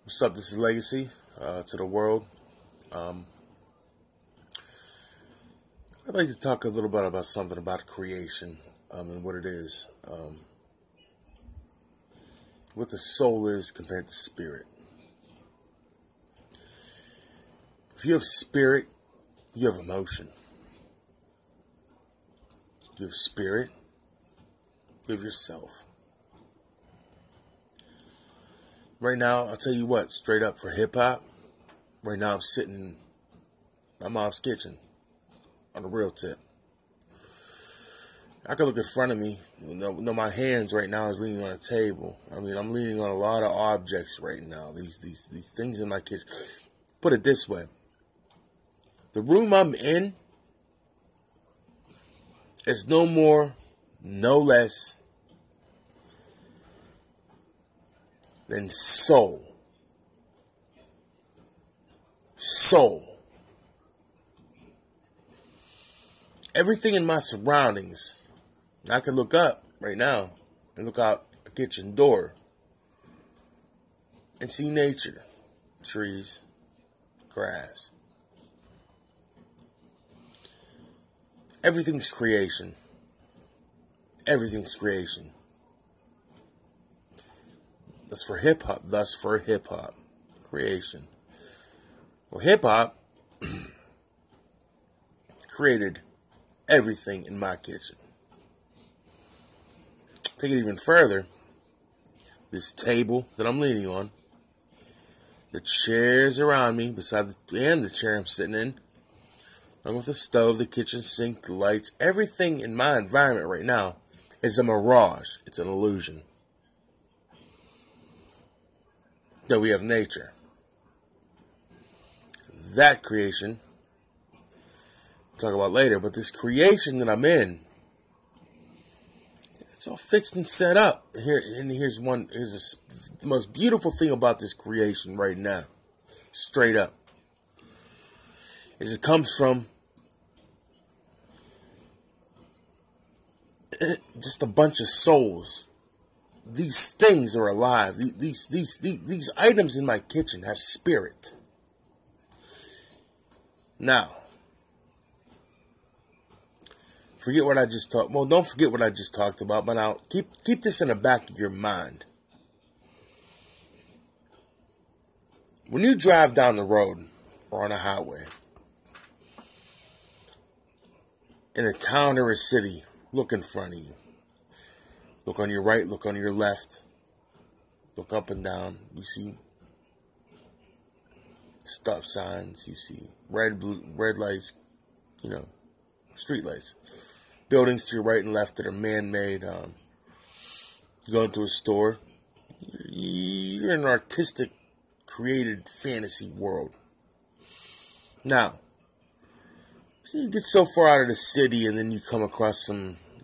What's up? This is Legacy to the world. I'd like to talk a little bit about something about creation and what it is, what the soul is compared to spirit. If you have spirit, you have emotion. You have spirit, you have yourself. Right now, I'll tell you what, straight up for hip-hop, right now I'm sitting in my mom's kitchen on a real tip. I can look in front of me, my hands right now is leaning on a table. I mean, I'm leaning on a lot of objects right now, these things in my kitchen. Put it this way, the room I'm in is no more, no less than soul. Soul. Everything in my surroundings, I can look up right now and look out a kitchen door and see nature, trees, grass. Everything's creation. Everything's creation. That's for hip-hop. Thus for hip-hop. Creation. Well, hip-hop created everything in my kitchen. Take it even further. This table that I'm leaning on, the chairs around me, beside the chair I'm sitting in, along with the stove, the kitchen sink, the lights, everything in my environment right now is a mirage. It's an illusion. Then we have nature. That creation, we'll talk about later, but this creation that I'm in, it's all fixed and set up. Here's the most beautiful thing about this creation right now, straight up, is it comes from just a bunch of souls. These things are alive. These items in my kitchen have spirit. Now, forget what I just talked. Well, don't forget what I just talked about. But now, keep this in the back of your mind. When you drive down the road or on a highway, in a town or a city, look in front of you. Look on your right, look on your left. Look up and down. You see stop signs. You see red lights, street lights. Buildings to your right and left that are man-made. You go into a store. You're in an artistic, created fantasy world. Now, see, you get so far out of the city and then you come across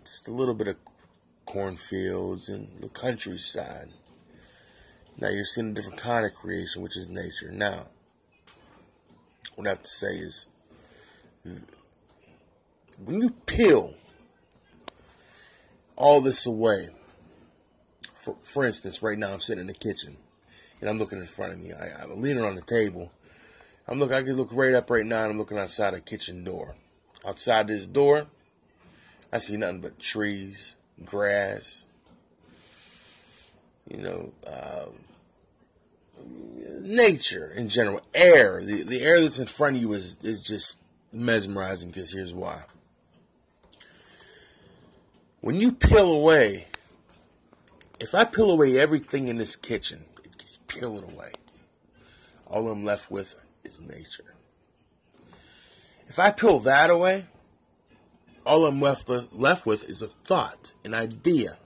just a little bit of cornfields and the countryside. Now you're seeing a different kind of creation, which is nature. Now, what I have to say is, when you peel all this away, for instance, right now I'm sitting in the kitchen and I'm looking in front of me. I'm leaning on the table. I can look right up right now and I'm looking outside a kitchen door. Outside this door, I see nothing but trees, grass, nature in general, air. The air that's in front of you is just mesmerizing, because here's why. When you peel away, if I peel away everything in this kitchen, just peel it away, all I'm left with is nature. If I peel that away, all I'm left with is a thought, an idea,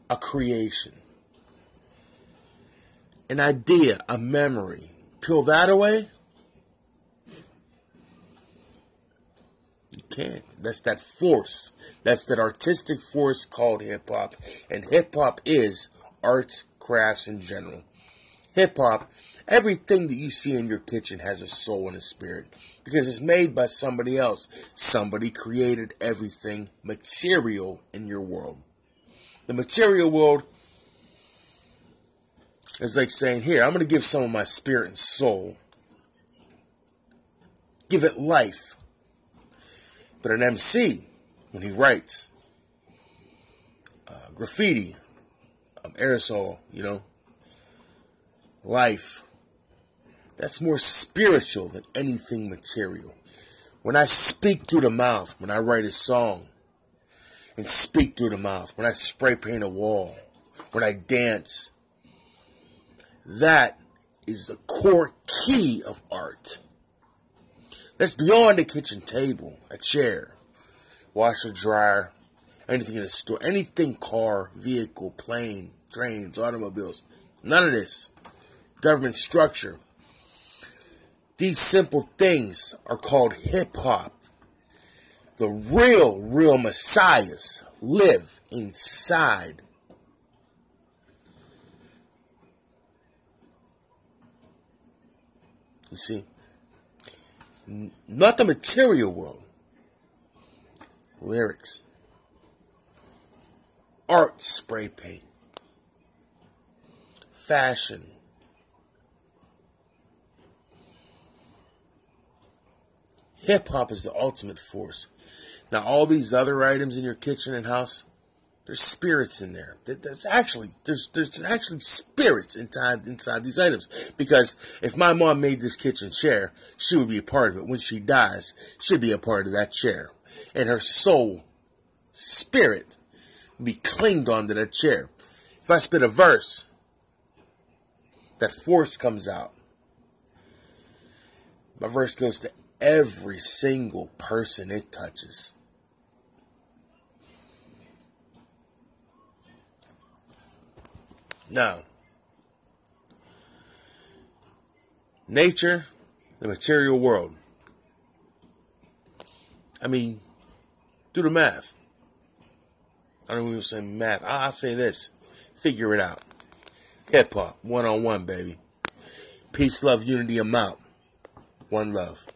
a creation, an idea, a memory. Peel that away, you can't. That's that force. That's that artistic force called hip-hop. And hip-hop is arts, crafts in general. Hip-hop, everything that you see in your kitchen has a soul and a spirit, because it's made by somebody else. Somebody created everything material in your world. The material world It's like saying, here, I'm going to give some of my spirit and soul. Give it life. But an MC, when he writes, graffiti, aerosol, life, that's more spiritual than anything material. When I speak through the mouth, when I write a song and speak through the mouth, when I spray paint a wall, when I dance, that is the core key of art. That's beyond the kitchen table, a chair, washer, dryer, anything in the store, anything car, vehicle, plane, trains, automobiles. None of this. Government structure. These simple things are called hip-hop. The real messiahs live inside. You see? Not the material world. Lyrics. Art, spray paint. Fashion. Hip-hop is the ultimate force. Now, all these other items in your kitchen and house, there's spirits in there. There's actually spirits inside these items. Because if my mom made this kitchen chair, she would be a part of it. When she dies, she'd be a part of that chair. And her soul, spirit, would be clinged onto that chair. If I spit a verse, that force comes out. My verse goes to every single person it touches. Now, nature, the material world. I mean, do the math. I don't even say math. I'll say this. Figure it out. Hip-hop, one-on-one, baby. Peace, love, unity, I'm out. One love.